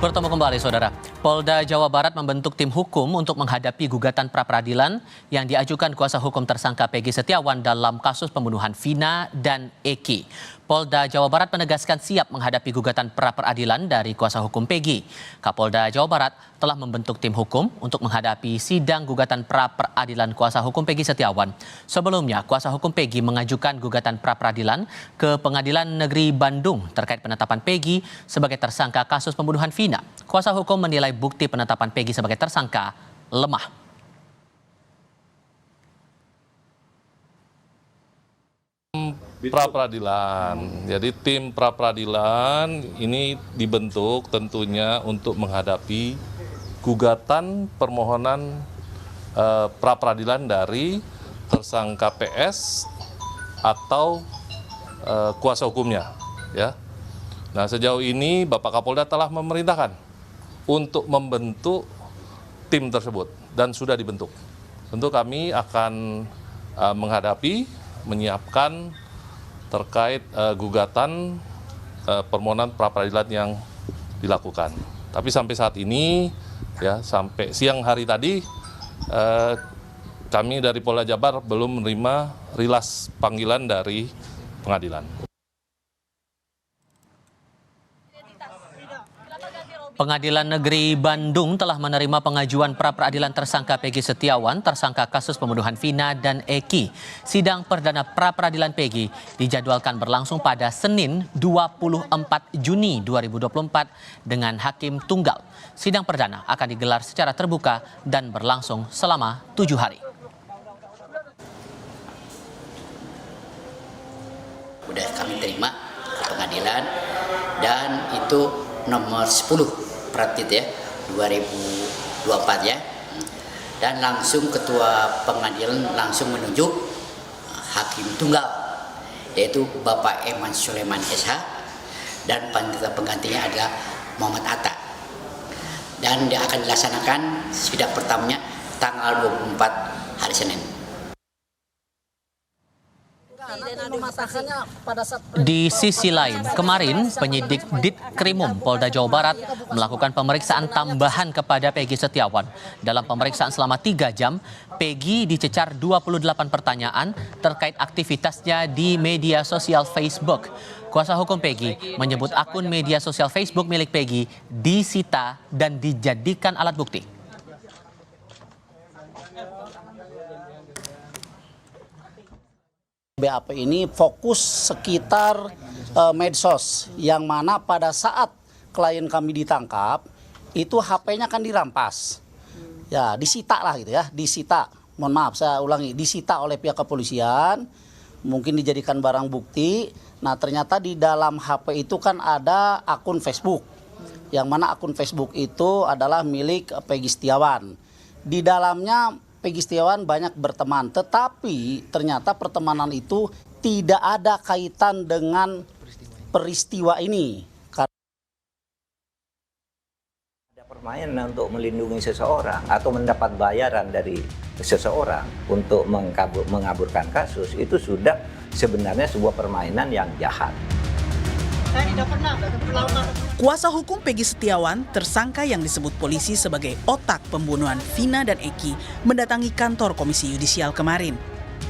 Bertemu kembali, Saudara. Polda Jawa Barat membentuk tim hukum untuk menghadapi gugatan pra-peradilan yang diajukan kuasa hukum tersangka Peggy Setiawan dalam kasus pembunuhan Vina dan Eki. Polda Jawa Barat menegaskan siap menghadapi gugatan pra-peradilan dari kuasa hukum Peggy. Kapolda Jawa Barat telah membentuk tim hukum untuk menghadapi sidang gugatan pra-peradilan kuasa hukum Peggy Setiawan. Sebelumnya, kuasa hukum Peggy mengajukan gugatan pra-peradilan ke Pengadilan Negeri Bandung terkait penetapan Peggy sebagai tersangka kasus pembunuhan Vina. Kuasa hukum menilai bukti penetapan Peggy sebagai tersangka lemah. Pra-peradilan. Jadi tim pra-peradilan ini dibentuk tentunya untuk menghadapi gugatan permohonan pra-peradilan dari tersangka PS atau kuasa hukumnya, ya. Nah, sejauh ini Bapak Kapolda telah memerintahkan untuk membentuk tim tersebut dan sudah dibentuk. Tentu kami akan menyiapkan terkait gugatan permohonan pra-peradilan yang dilakukan. Tapi sampai saat ini, ya sampai siang hari tadi, kami dari Polda Jabar belum menerima rilas panggilan dari pengadilan. Pengadilan Negeri Bandung telah menerima pengajuan pra-peradilan tersangka Peggy Setiawan, tersangka kasus pembunuhan Vina dan Eki. Sidang perdana pra-peradilan Peggy dijadwalkan berlangsung pada Senin 24 Juni 2024 dengan hakim tunggal. Sidang perdana akan digelar secara terbuka dan berlangsung selama 7 hari. Sudah kami terima ke pengadilan dan itu nomor 10 Pratit ya 2024 ya, dan langsung ketua pengadilan langsung menunjuk hakim tunggal yaitu Bapak Eman Sulaiman SH dan panitera penggantinya adalah Muhammad Atta, dan dia akan dilaksanakan sidang pertamanya tanggal 24 hari Senin. Di sisi lain, kemarin penyidik Ditkrimum Polda Jawa Barat melakukan pemeriksaan tambahan kepada Peggy Setiawan. Dalam pemeriksaan selama 3 jam, Peggy dicecar 28 pertanyaan terkait aktivitasnya di media sosial Facebook. Kuasa hukum Peggy menyebut akun media sosial Facebook milik Peggy disita dan dijadikan alat bukti. BAP ini fokus sekitar medsos, yang mana pada saat klien kami ditangkap itu HP-nya kan dirampas, ya disita lah gitu ya, disita. Mohon maaf saya ulangi, disita oleh pihak kepolisian, mungkin dijadikan barang bukti. Nah ternyata di dalam HP itu kan ada akun Facebook, yang mana akun Facebook itu adalah milik Peggy Setiawan. Di dalamnya Peggy Setiawan banyak berteman, tetapi ternyata pertemanan itu tidak ada kaitan dengan peristiwa ini. Ada permainan untuk melindungi seseorang atau mendapat bayaran dari seseorang untuk mengaburkan kasus, itu sudah sebenarnya sebuah permainan yang jahat. Kuasa hukum Peggy Setiawan, tersangka yang disebut polisi sebagai otak pembunuhan Vina dan Eki, mendatangi kantor Komisi Yudisial kemarin.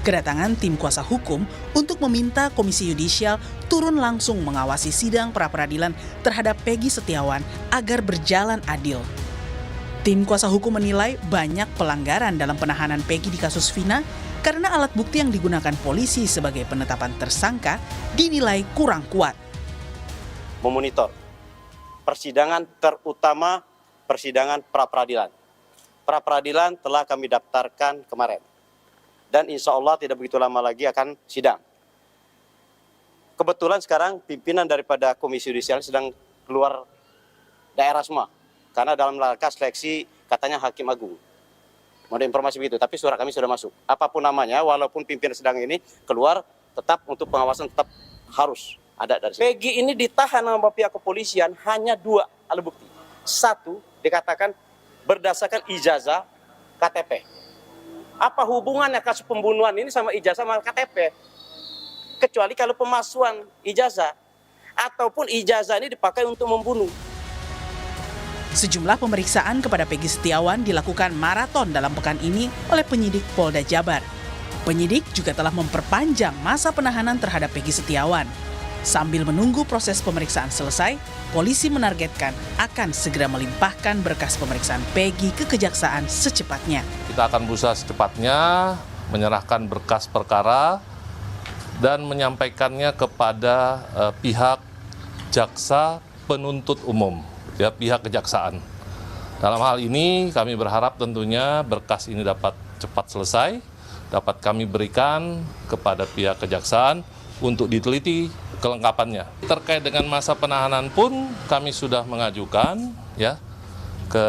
Kedatangan tim kuasa hukum untuk meminta Komisi Yudisial turun langsung mengawasi sidang pra-peradilan terhadap Peggy Setiawan agar berjalan adil. Tim kuasa hukum menilai banyak pelanggaran dalam penahanan Peggy di kasus Vina karena alat bukti yang digunakan polisi sebagai penetapan tersangka dinilai kurang kuat. Memonitor persidangan, terutama persidangan pra-peradilan. Pra-peradilan telah kami daftarkan kemarin. Dan insya Allah tidak begitu lama lagi akan sidang. Kebetulan sekarang pimpinan daripada Komisi Yudisial sedang keluar daerah semua. Karena dalam rangka seleksi katanya Hakim Agung. Mau ada informasi begitu, tapi surat kami sudah masuk. Apapun namanya, walaupun pimpinan sedang ini keluar, tetap untuk pengawasan tetap harus ada dari sini. Peggy ini ditahan sama pihak kepolisian hanya 2 alat bukti. 1 dikatakan berdasarkan ijazah KTP. Apa hubungannya kasus pembunuhan ini sama ijazah sama KTP? Kecuali kalau pemalsuan ijazah ataupun ijazah ini dipakai untuk membunuh. Sejumlah pemeriksaan kepada Peggy Setiawan dilakukan maraton dalam pekan ini oleh penyidik Polda Jabar. Penyidik juga telah memperpanjang masa penahanan terhadap Peggy Setiawan. Sambil menunggu proses pemeriksaan selesai, polisi menargetkan akan segera melimpahkan berkas pemeriksaan Peggy ke kejaksaan secepatnya. Kita akan berusaha secepatnya menyerahkan berkas perkara dan menyampaikannya kepada pihak jaksa penuntut umum, ya, pihak kejaksaan. Dalam hal ini kami berharap tentunya berkas ini dapat cepat selesai, dapat kami berikan kepada pihak kejaksaan untuk diteliti kelengkapannya. Terkait dengan masa penahanan pun kami sudah mengajukan, ya, ke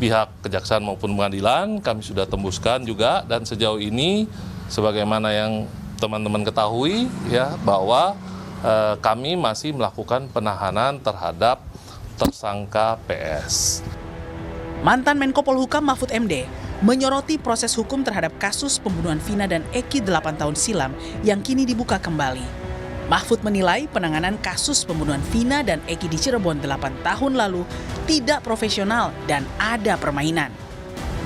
pihak kejaksaan maupun pengadilan, kami sudah tembuskan juga, dan sejauh ini sebagaimana yang teman-teman ketahui, ya, bahwa kami masih melakukan penahanan terhadap tersangka PS. Mantan Menko Polhukam Mahfud MD menyoroti proses hukum terhadap kasus pembunuhan Vina dan Eki 8 tahun silam yang kini dibuka kembali. Mahfud menilai penanganan kasus pembunuhan Vina dan Eki di Cirebon 8 tahun lalu tidak profesional dan ada permainan.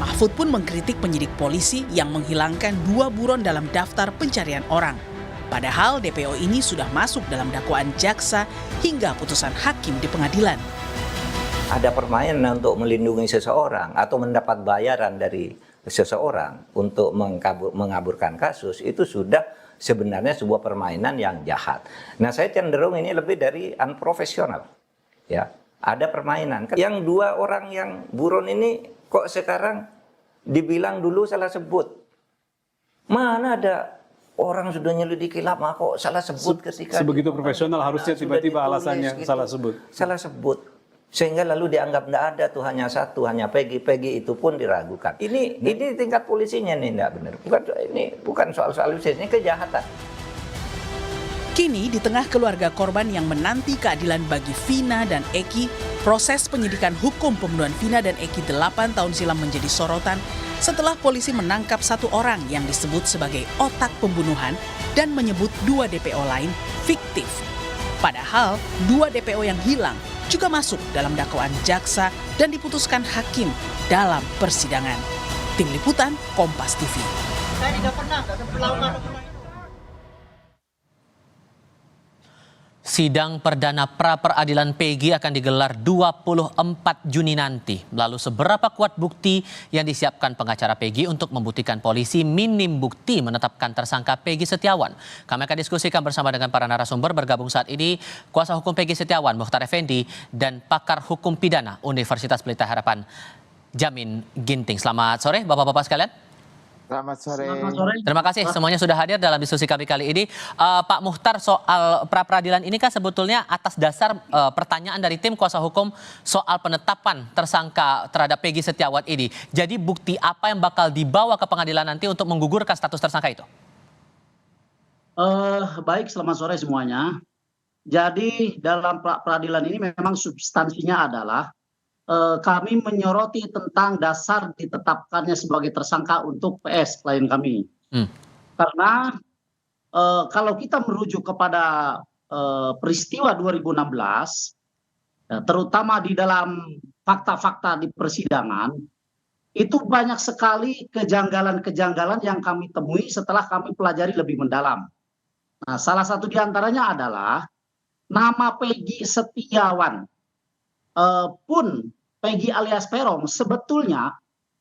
Mahfud pun mengkritik penyidik polisi yang menghilangkan 2 buron dalam daftar pencarian orang. Padahal DPO ini sudah masuk dalam dakwaan jaksa hingga putusan hakim di pengadilan. Ada permainan untuk melindungi seseorang atau mendapat bayaran dari seseorang untuk mengaburkan kasus, itu sudah sebenarnya sebuah permainan yang jahat. Nah, saya cenderung ini lebih dari unprofesional. Ya, ada permainan. Yang 2 orang yang buron ini kok sekarang dibilang dulu salah sebut. Mana ada orang sudah nyelidiki lama kok salah sebut ketika sebegitu profesional harusnya tiba-tiba alasannya gitu. salah sebut. Salah sebut. Sehingga lalu dianggap tidak ada tuh, hanya satu, hanya Peggy itu pun diragukan. Ini tingkat polisinya nih tidak benar. Bukan soal ini kejahatan. Kini di tengah keluarga korban yang menanti keadilan bagi Vina dan Eki, proses penyidikan hukum pembunuhan Vina dan Eki 8 tahun silam menjadi sorotan setelah polisi menangkap 1 orang yang disebut sebagai otak pembunuhan dan menyebut 2 DPO lain fiktif. Padahal 2 DPO yang hilang juga masuk dalam dakwaan jaksa dan diputuskan hakim dalam persidangan. Tim Liputan Kompas TV. Saya tidak pernah Sidang perdana pra-peradilan Peggy akan digelar 24 Juni nanti. Lalu seberapa kuat bukti yang disiapkan pengacara Peggy untuk membuktikan polisi minim bukti menetapkan tersangka Peggy Setiawan? Kami akan diskusikan bersama dengan para narasumber. Bergabung saat ini kuasa hukum Peggy Setiawan, Mukhtar Effendi, dan pakar hukum pidana Universitas Pelita Harapan, Jamin Ginting. Selamat sore Bapak-Bapak sekalian. Selamat sore. Terima kasih semuanya sudah hadir dalam diskusi kami kali ini. Pak Mukhtar, soal pra-peradilan ini kan sebetulnya atas dasar pertanyaan dari tim kuasa hukum soal penetapan tersangka terhadap Peggy Setiawan ini. Jadi bukti apa yang bakal dibawa ke pengadilan nanti untuk menggugurkan status tersangka itu? Baik, selamat sore semuanya. Jadi dalam pra-peradilan ini memang substansinya adalah kami menyoroti tentang dasar ditetapkannya sebagai tersangka untuk PS klien kami. Karena kalau kita merujuk kepada peristiwa 2016, terutama di dalam fakta-fakta di persidangan, itu banyak sekali kejanggalan-kejanggalan yang kami temui setelah kami pelajari lebih mendalam. Nah, salah satu di antaranya adalah nama Peggy Setiawan pun Peggy alias Peron sebetulnya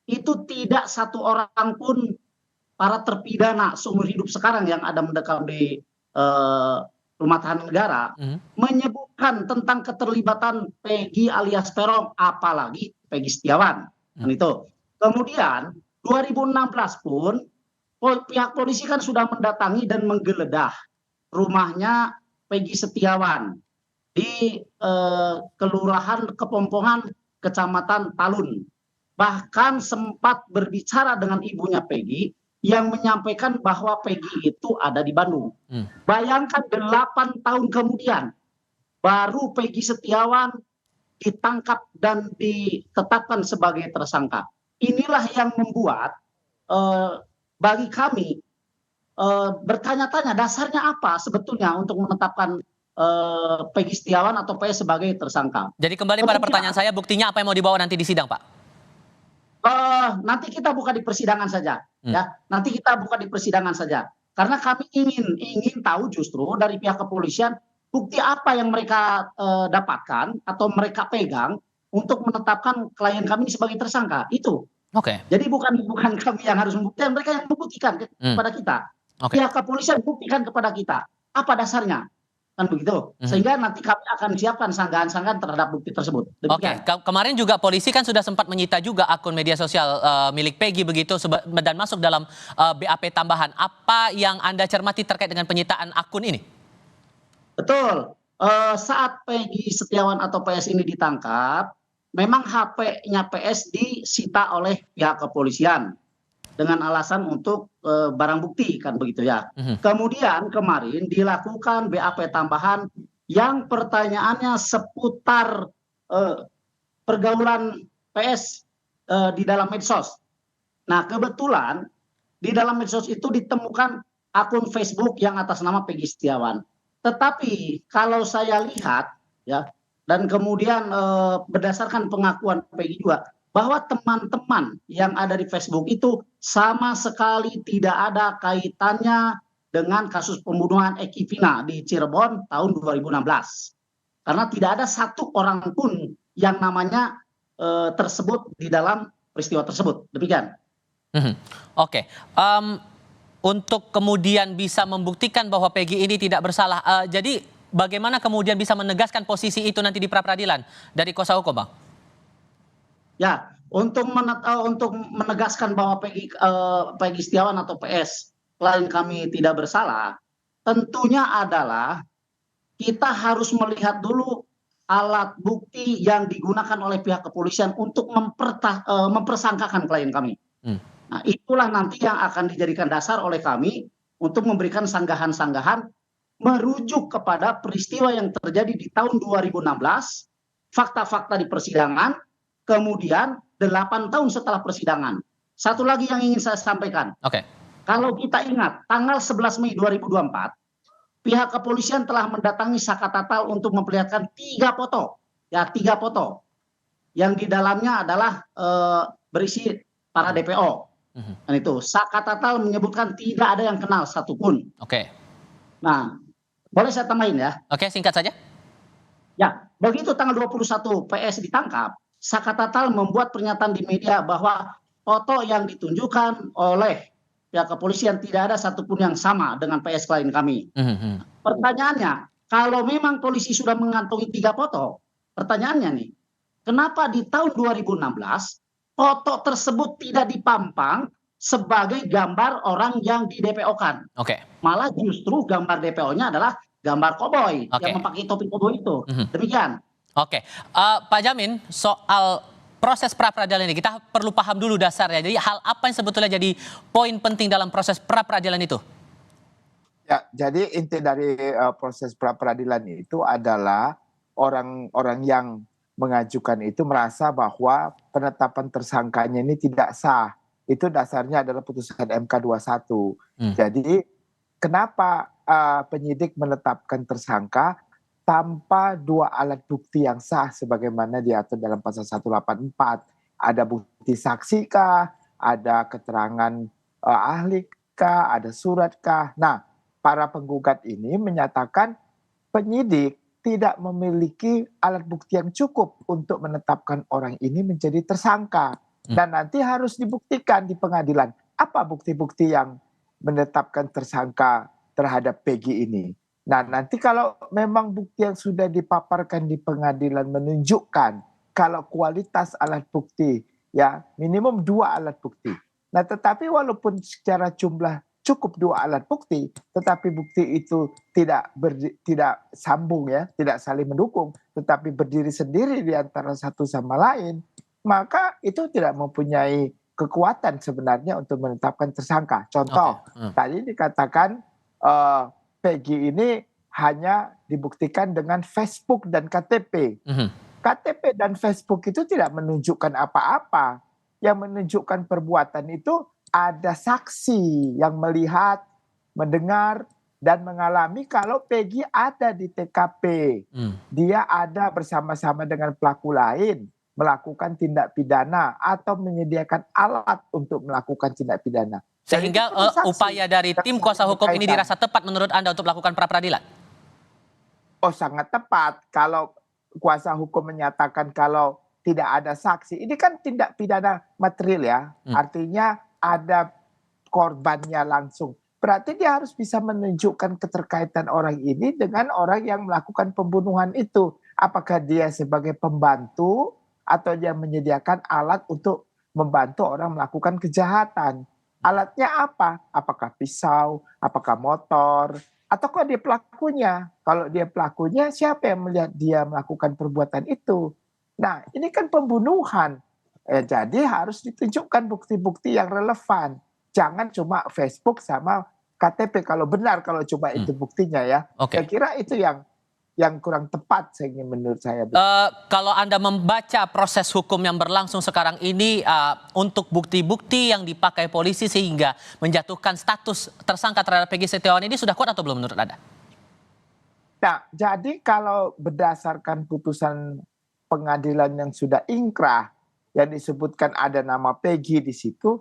itu tidak 1 orang pun para terpidana seumur hidup sekarang yang ada mendekam di rumah tahanan negara menyebutkan tentang keterlibatan Peggy alias Peron, apalagi Peggy Setiawan. Dan itu. Kemudian 2016 pun pihak polisi kan sudah mendatangi dan menggeledah rumahnya Peggy Setiawan di Kelurahan Kepompongan, Kecamatan Talun. Bahkan sempat berbicara dengan ibunya Peggy yang menyampaikan bahwa Peggy itu ada di Bandung. Bayangkan 8 tahun kemudian baru Peggy Setiawan ditangkap dan ditetapkan sebagai tersangka. Inilah yang membuat bagi kami bertanya-tanya dasarnya apa sebetulnya untuk menetapkan Peggy Setiawan atau PS sebagai tersangka. Jadi kembali pada pertanyaan saya, buktinya apa yang mau dibawa nanti di sidang, Pak? Nanti kita buka di persidangan saja, ya. Nanti kita buka di persidangan saja. Karena kami ingin tahu justru dari pihak kepolisian bukti apa yang mereka dapatkan atau mereka pegang untuk menetapkan klien kami sebagai tersangka. Itu. Oke. Jadi bukan kami yang harus membuktikan, mereka yang membuktikan kepada kita. Oke. Pihak kepolisian buktikan kepada kita apa dasarnya. Kan begitu. Sehingga nanti kami akan siapkan sanggahan-sanggahan terhadap bukti tersebut. Oke, kemarin juga polisi kan sudah sempat menyita juga akun media sosial milik Peggy begitu dan masuk dalam BAP tambahan. Apa yang Anda cermati terkait dengan penyitaan akun ini? Betul. Saat Peggy Setiawan atau PS ini ditangkap, memang HP-nya PS disita oleh pihak kepolisian dengan alasan untuk barang bukti, kan begitu ya. Kemudian kemarin dilakukan BAP tambahan yang pertanyaannya seputar pergaulan PS di dalam medsos. Nah, kebetulan di dalam medsos itu ditemukan akun Facebook yang atas nama Peggy Setiawan. Tetapi kalau saya lihat ya, dan kemudian berdasarkan pengakuan Peggy juga, bahwa teman-teman yang ada di Facebook itu sama sekali tidak ada kaitannya dengan kasus pembunuhan Eki Vina di Cirebon tahun 2016. Karena tidak ada satu orang pun yang namanya tersebut di dalam peristiwa tersebut. Demikian. Oke. Untuk kemudian bisa membuktikan bahwa Peggy ini tidak bersalah, jadi bagaimana kemudian bisa menegaskan posisi itu nanti di pra-peradilan dari kuasa hukum, Bang? Ya, untuk menegaskan bahwa Peggy Setiawan atau PS klien kami tidak bersalah, tentunya adalah kita harus melihat dulu alat bukti yang digunakan oleh pihak kepolisian untuk mempersangkakan klien kami. Nah, itulah nanti yang akan dijadikan dasar oleh kami untuk memberikan sanggahan-sanggahan merujuk kepada peristiwa yang terjadi di tahun 2016, fakta-fakta di persidangan, kemudian 8 tahun setelah persidangan. Satu lagi yang ingin saya sampaikan. Oke. Kalau kita ingat, tanggal 11 Mei 2024, pihak kepolisian telah mendatangi Sakatatal untuk memperlihatkan 3 foto. Ya, 3 foto. Yang di dalamnya adalah berisi para DPO. Dan itu, Sakatatal menyebutkan tidak ada yang kenal satupun. Oke. Nah, boleh saya tambahin ya? Oke, singkat saja. Ya, begitu tanggal 21 PS ditangkap, Sakatatal membuat pernyataan di media bahwa foto yang ditunjukkan oleh pihak kepolisian tidak ada satupun yang sama dengan PS klien kami. Pertanyaannya, kalau memang polisi sudah mengantongi 3 foto, pertanyaannya nih, kenapa di tahun 2016 foto tersebut tidak dipampang sebagai gambar orang yang di DPO-kan? Oke. Malah justru gambar DPO-nya adalah gambar koboi yang memakai topi koboi itu. Demikian. Oke, Pak Jamin, soal proses pra-peradilan ini kita perlu paham dulu dasarnya. Jadi hal apa yang sebetulnya jadi poin penting dalam proses pra-peradilan itu? Ya, jadi inti dari proses pra-peradilan itu adalah orang-orang yang mengajukan itu merasa bahwa penetapan tersangkanya ini tidak sah. Itu dasarnya adalah putusan MK 21. Jadi kenapa penyidik menetapkan tersangka tanpa 2 alat bukti yang sah sebagaimana diatur dalam pasal 184. Ada bukti saksi kah, ada keterangan ahli kah, ada surat kah. Nah, para penggugat ini menyatakan penyidik tidak memiliki alat bukti yang cukup untuk menetapkan orang ini menjadi tersangka. Dan nanti harus dibuktikan di pengadilan. Apa bukti-bukti yang menetapkan tersangka terhadap Peggy ini? Nah, nanti kalau memang bukti yang sudah dipaparkan di pengadilan menunjukkan kalau kualitas alat bukti ya minimum 2 alat bukti. Nah, tetapi walaupun secara jumlah cukup 2 alat bukti, tetapi bukti itu tidak sambung ya, tidak saling mendukung, tetapi berdiri sendiri di antara satu sama lain, maka itu tidak mempunyai kekuatan sebenarnya untuk menetapkan tersangka. Contoh, tadi dikatakan Peggy ini hanya dibuktikan dengan Facebook dan KTP. KTP dan Facebook itu tidak menunjukkan apa-apa. Yang menunjukkan perbuatan itu ada saksi yang melihat, mendengar, dan mengalami kalau Peggy ada di TKP. Dia ada bersama-sama dengan pelaku lain melakukan tindak pidana atau menyediakan alat untuk melakukan tindak pidana. Sehingga upaya dari tim kuasa hukum ini dirasa tepat menurut Anda untuk melakukan pra-peradilan? Oh, sangat tepat. Kalau kuasa hukum menyatakan kalau tidak ada saksi, ini kan tindak pidana material ya. Artinya ada korbannya langsung. Berarti dia harus bisa menunjukkan keterkaitan orang ini dengan orang yang melakukan pembunuhan itu. Apakah dia sebagai pembantu atau dia menyediakan alat untuk membantu orang melakukan kejahatan. Alatnya apa? Apakah pisau, apakah motor, ataukah dia pelakunya? Kalau dia pelakunya, siapa yang melihat dia melakukan perbuatan itu? Nah, ini kan pembunuhan. Jadi harus ditunjukkan bukti-bukti yang relevan. Jangan cuma Facebook sama KTP kalau benar kalau coba itu buktinya ya. Saya kira itu yang kurang tepat menurut saya. Kalau Anda membaca proses hukum yang berlangsung sekarang ini untuk bukti-bukti yang dipakai polisi sehingga menjatuhkan status tersangka terhadap Peggy Setiawan ini sudah kuat atau belum menurut Anda? Nah, jadi kalau berdasarkan putusan pengadilan yang sudah ingkrah yang disebutkan ada nama Peggy di situ,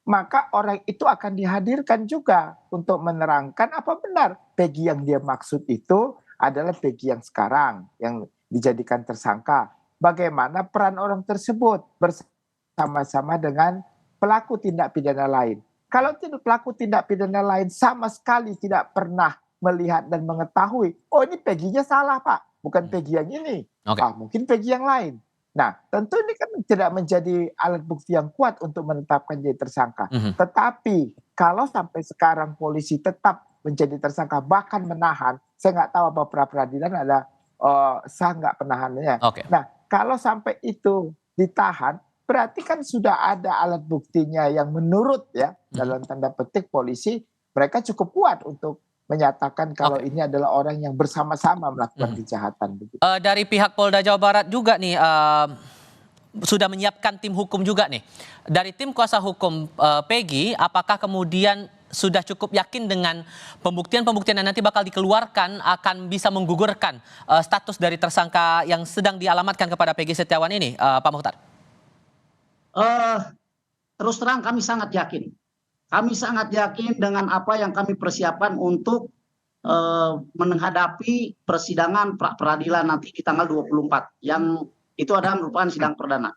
maka orang itu akan dihadirkan juga untuk menerangkan apa benar Peggy yang dia maksud itu adalah Peggy yang sekarang yang dijadikan tersangka. Bagaimana peran orang tersebut bersama-sama dengan pelaku tindak pidana lain. Kalau pelaku tindak pidana lain sama sekali tidak pernah melihat dan mengetahui, oh ini Peggy-nya salah Pak, bukan Peggy yang ini. Mungkin Peggy yang lain. Nah, tentu ini kan tidak menjadi alat bukti yang kuat untuk menetapkan jadi tersangka. Tetapi kalau sampai sekarang polisi tetap menjadi tersangka bahkan menahan, saya nggak tahu apa pra-peradilan ada sah nggak penahanannya. Nah, kalau sampai itu ditahan, berarti kan sudah ada alat buktinya yang menurut ya dalam tanda petik polisi mereka cukup kuat untuk menyatakan kalau ini adalah orang yang bersama-sama melakukan kejahatan. Dari pihak Polda Jawa Barat juga nih sudah menyiapkan tim hukum juga nih. Dari tim kuasa hukum Peggy, apakah kemudian sudah cukup yakin dengan pembuktian-pembuktian yang nanti bakal dikeluarkan akan bisa menggugurkan status dari tersangka yang sedang dialamatkan kepada Peggy Setiawan ini, Pak Mukhtar? Terus terang kami sangat yakin. Kami sangat yakin dengan apa yang kami persiapkan untuk menghadapi persidangan pra-peradilan nanti di tanggal 24. Yang itu adalah merupakan sidang perdana.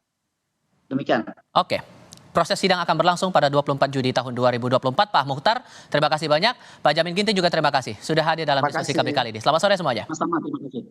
Demikian. Proses sidang akan berlangsung pada 24 Juni tahun 2024. Pak Mukhtar, terima kasih banyak. Pak Jamin Ginting juga terima kasih sudah hadir dalam diskusi kami kali ini. Selamat sore semuanya. Sama-sama, terima kasih.